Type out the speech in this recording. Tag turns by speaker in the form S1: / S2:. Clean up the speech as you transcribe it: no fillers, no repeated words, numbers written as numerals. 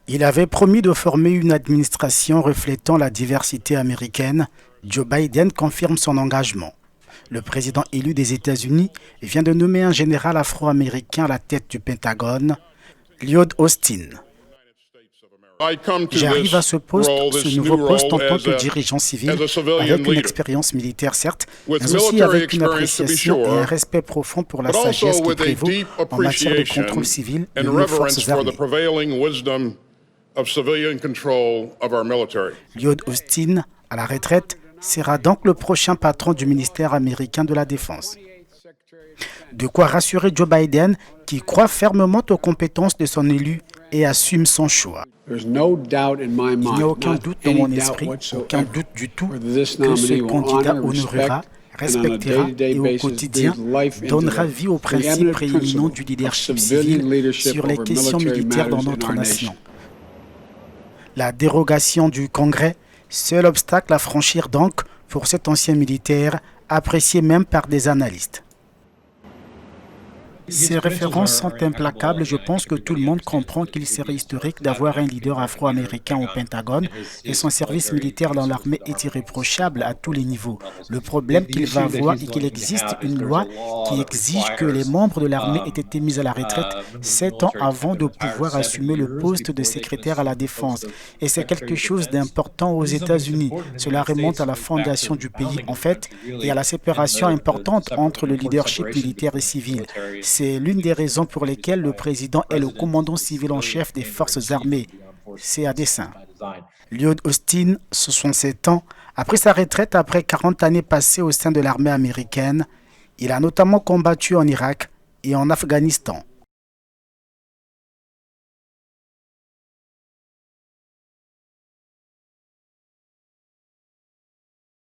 S1: Il avait promis de former une administration reflétant la diversité américaine. Joe Biden confirme son engagement. Le président élu des États-Unis vient de nommer un général afro-américain à la tête du Pentagone, Lloyd Austin. J'arrive à ce nouveau poste en tant que dirigeant civil, avec une expérience militaire certes, mais aussi avec une appréciation et un respect profond pour la sagesse qui prévaut en matière de contrôle civil de nos forces armées. Lloyd Austin, à la retraite, sera donc le prochain patron du ministère américain de la Défense. De quoi rassurer Joe Biden, qui croit fermement aux compétences de son élu et assume son choix. Il n'y a aucun doute dans mon esprit, aucun doute du tout, que ce candidat honorera, respectera et au quotidien donnera vie aux principes prééminents du leadership civil sur les questions militaires dans notre nation. La dérogation du Congrès, seul obstacle à franchir donc pour cet ancien militaire, apprécié même par des analystes. Ces références sont implacables. Je pense que tout le monde comprend qu'il serait historique d'avoir un leader afro-américain au Pentagone et son service militaire dans l'armée est irréprochable à tous les niveaux. Le problème qu'il va avoir est qu'il existe une loi qui exige que les membres de l'armée aient été mis à la retraite 7 ans avant de pouvoir assumer le poste de secrétaire à la défense. Et c'est quelque chose d'important aux États-Unis. Cela remonte à la fondation du pays en fait et à la séparation importante entre le leadership militaire et civil. C'est l'une des raisons pour lesquelles le président est le commandant civil en chef des forces armées. C'est à dessein. Lloyd Austin, 67 ans, a pris sa retraite après 40 années passées au sein de l'armée américaine. Il a notamment combattu en Irak et en Afghanistan.